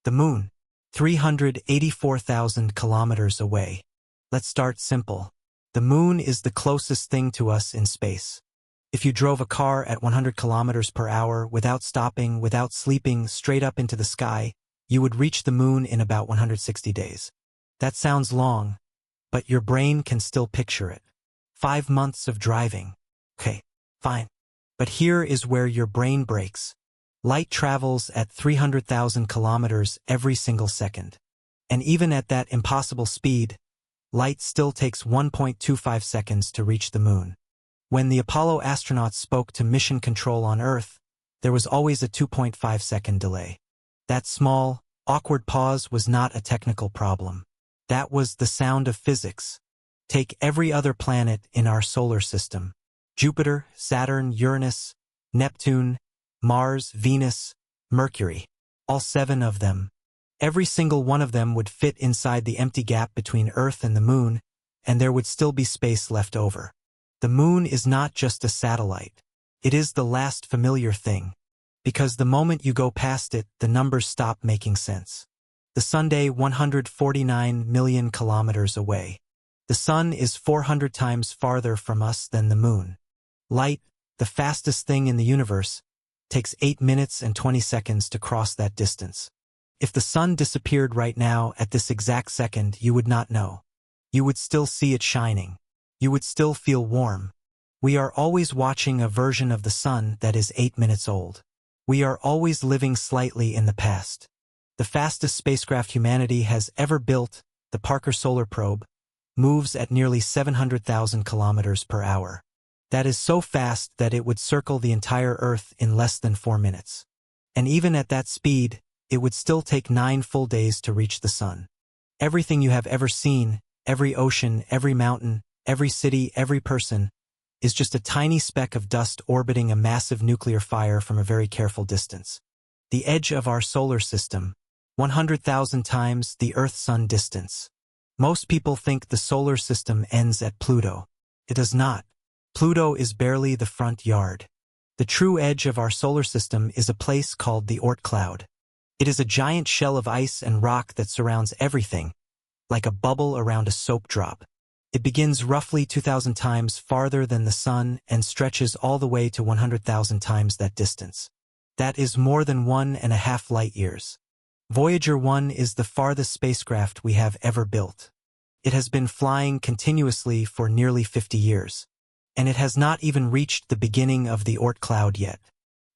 The moon, 384,000 kilometers away. Let's start simple. The moon is the closest thing to us in space. If you drove a car at 100 kilometers per hour without stopping, without sleeping, straight up into the sky, you would reach the moon in about 160 days. That sounds long, but your brain can still picture it. 5 months of driving. Okay, fine. But here is where your brain breaks. Light travels at 300,000 kilometers every single second. And even at that impossible speed, light still takes 1.25 seconds to reach the moon. When the Apollo astronauts spoke to mission control on Earth, there was always a 2.5-second delay. That small, awkward pause was not a technical problem. That was the sound of physics. Take every other planet in our solar system. Jupiter, Saturn, Uranus, Neptune, Mars, Venus, Mercury. All 7 of them. Every single one of them would fit inside the empty gap between Earth and the moon, and there would still be space left over. The moon is not just a satellite. It is the last familiar thing. Because the moment you go past it, the numbers stop making sense. The Sunday 149 million kilometers away. The sun is 400 times farther from us than the moon. Light, the fastest thing in the universe, takes 8 minutes and 20 seconds to cross that distance. If the sun disappeared right now at this exact second, you would not know. You would still see it shining. You would still feel warm. We are always watching a version of the sun that is 8 minutes old. We are always living slightly in the past. The fastest spacecraft humanity has ever built, the Parker Solar Probe, moves at nearly 700,000 kilometers per hour. That is so fast that it would circle the entire Earth in less than 4 minutes. And even at that speed, it would still take 9 full days to reach the sun. Everything you have ever seen, every ocean, every mountain, every city, every person, is just a tiny speck of dust orbiting a massive nuclear fire from a very careful distance. The edge of our solar system, 100,000 times the Earth-Sun distance. Most people think the solar system ends at Pluto. It does not. Pluto is barely the front yard. The true edge of our solar system is a place called the Oort cloud. It is a giant shell of ice and rock that surrounds everything, like a bubble around a soap drop. It begins roughly 2,000 times farther than the sun and stretches all the way to 100,000 times that distance. That is more than 1.5 light years. Voyager 1 is the farthest spacecraft we have ever built. It has been flying continuously for nearly 50 years. And it has not even reached the beginning of the Oort cloud yet.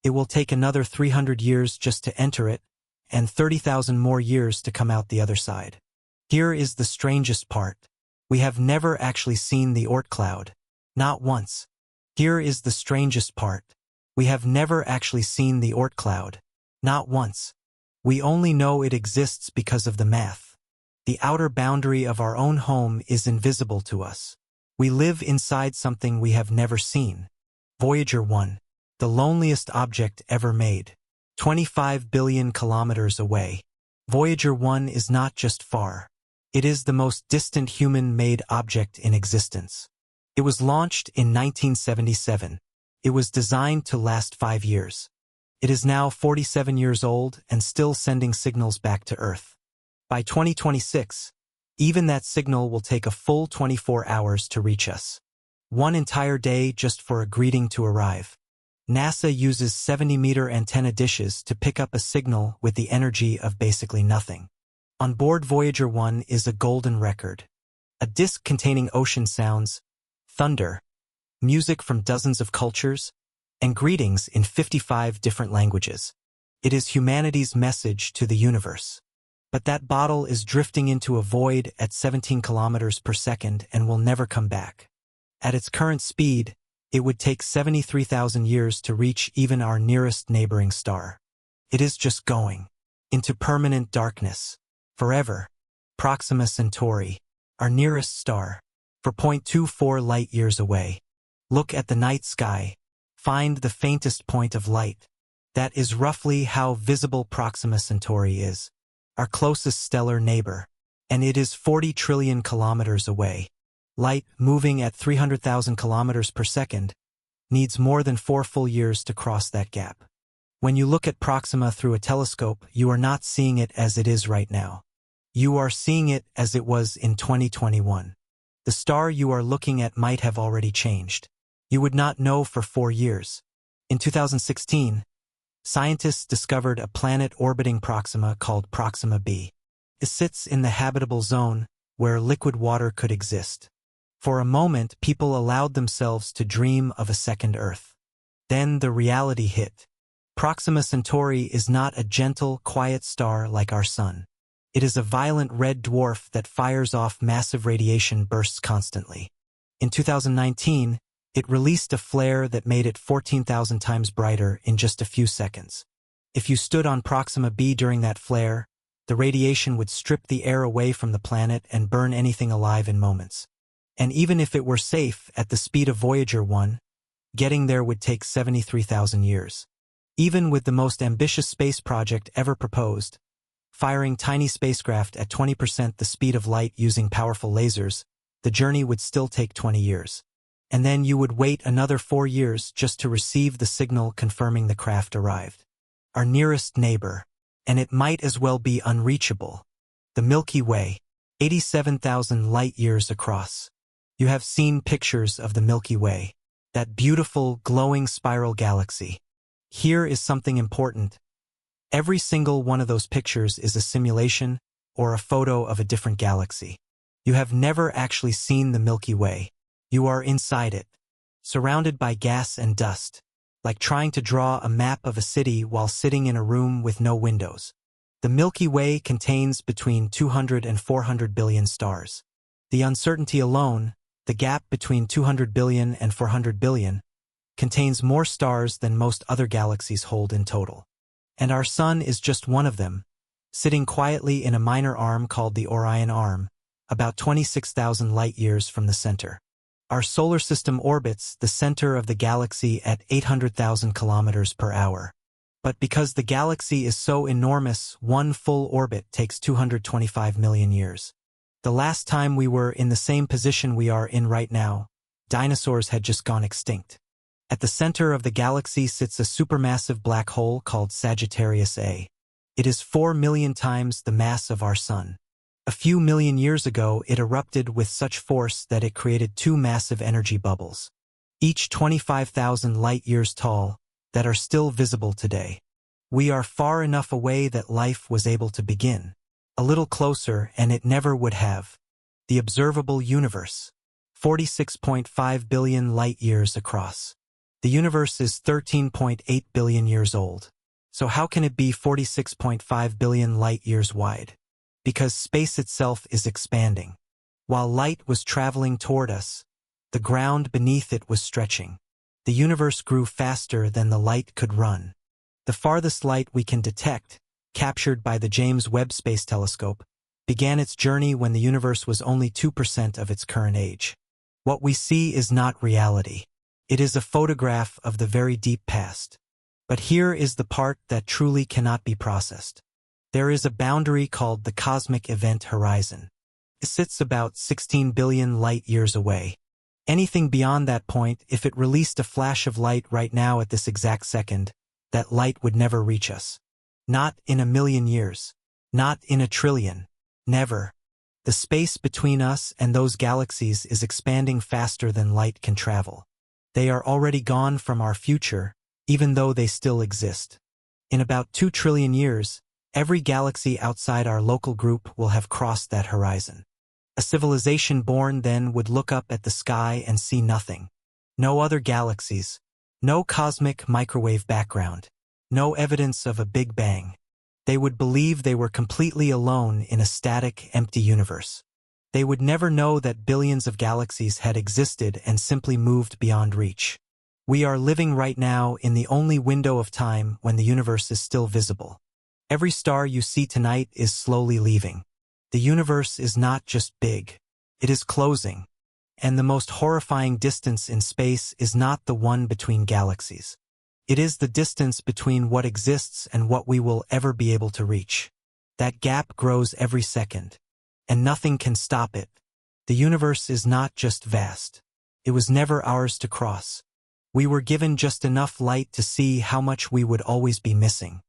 It will take another 300 years just to enter it, and 30,000 more years to come out the other side. Here is the strangest part. We have never actually seen the Oort cloud. Not once. Here is the strangest part. We have never actually seen the Oort cloud. Not once. We only know it exists because of the math. The outer boundary of our own home is invisible to us. We live inside something we have never seen. Voyager 1, the loneliest object ever made. 25 billion kilometers away. Voyager 1 is not just far. It is the most distant human-made object in existence. It was launched in 1977. It was designed to last 5 years. It is now 47 years old and still sending signals back to Earth. By 2026, even that signal will take a full 24 hours to reach us. 1 entire day just for a greeting to arrive. NASA uses 70-meter antenna dishes to pick up a signal with the energy of basically nothing. On board Voyager 1 is a golden record. A disc containing ocean sounds, thunder, music from dozens of cultures, and greetings in 55 different languages. It is humanity's message to the universe. But that bottle is drifting into a void at 17 kilometers per second and will never come back. At its current speed, it would take 73,000 years to reach even our nearest neighboring star. It is just going into permanent darkness, forever. Proxima Centauri, our nearest star, 4.24 light years away. Look at the night sky. Find the faintest point of light. That is roughly how visible Proxima Centauri is, our closest stellar neighbor, and it is 40 trillion kilometers away. Light, moving at 300,000 kilometers per second, needs more than 4 full years to cross that gap. When you look at Proxima through a telescope, you are not seeing it as it is right now. You are seeing it as it was in 2021. The star you are looking at might have already changed. You would not know for 4 years. In 2016, scientists discovered a planet orbiting Proxima called Proxima b. It sits in the habitable zone, where liquid water could exist. For a moment, people allowed themselves to dream of a second Earth. Then the reality hit. Proxima Centauri is not a gentle, quiet star like our Sun. It is a violent red dwarf that fires off massive radiation bursts constantly. In 2019, it released a flare that made it 14,000 times brighter in just a few seconds. If you stood on Proxima b during that flare, the radiation would strip the air away from the planet and burn anything alive in moments. And even if it were safe at the speed of Voyager 1, getting there would take 73,000 years. Even with the most ambitious space project ever proposed, firing tiny spacecraft at 20% the speed of light using powerful lasers, the journey would still take 20 years. And then you would wait another 4 years just to receive the signal confirming the craft arrived. Our nearest neighbor, and it might as well be unreachable. The Milky Way, 87,000 light-years across. You have seen pictures of the Milky Way, that beautiful, glowing spiral galaxy. Here is something important. Every single one of those pictures is a simulation or a photo of a different galaxy. You have never actually seen the Milky Way. You are inside it, surrounded by gas and dust, like trying to draw a map of a city while sitting in a room with no windows. The Milky Way contains between 200 and 400 billion stars. The uncertainty alone, the gap between 200 billion and 400 billion, contains more stars than most other galaxies hold in total. And our Sun is just one of them, sitting quietly in a minor arm called the Orion Arm, about 26,000 light-years from the center. Our solar system orbits the center of the galaxy at 800,000 kilometers per hour. But because the galaxy is so enormous, one full orbit takes 225 million years. The last time we were in the same position we are in right now, dinosaurs had just gone extinct. At the center of the galaxy sits a supermassive black hole called Sagittarius A. It is 4 million times the mass of our Sun. A few million years ago, it erupted with such force that it created 2 massive energy bubbles, each 25,000 light-years tall, that are still visible today. We are far enough away that life was able to begin. A little closer, and it never would have. The observable universe, 46.5 billion light-years across. The universe is 13.8 billion years old. So how can it be 46.5 billion light-years wide? Because space itself is expanding. While light was traveling toward us, the ground beneath it was stretching. The universe grew faster than the light could run. The farthest light we can detect, captured by the James Webb Space Telescope, began its journey when the universe was only 2% of its current age. What we see is not reality. It is a photograph of the very deep past. But here is the part that truly cannot be processed. There is a boundary called the cosmic event horizon. It sits about 16 billion light-years away. Anything beyond that point, if it released a flash of light right now at this exact second, that light would never reach us. Not in a million years. Not in a trillion. Never. The space between us and those galaxies is expanding faster than light can travel. They are already gone from our future, even though they still exist. In about 2 trillion years, every galaxy outside our local group will have crossed that horizon. A civilization born then would look up at the sky and see nothing. No other galaxies. No cosmic microwave background. No evidence of a Big Bang. They would believe they were completely alone in a static, empty universe. They would never know that billions of galaxies had existed and simply moved beyond reach. We are living right now in the only window of time when the universe is still visible. Every star you see tonight is slowly leaving. The universe is not just big. It is closing. And the most horrifying distance in space is not the one between galaxies. It is the distance between what exists and what we will ever be able to reach. That gap grows every second. And nothing can stop it. The universe is not just vast. It was never ours to cross. We were given just enough light to see how much we would always be missing.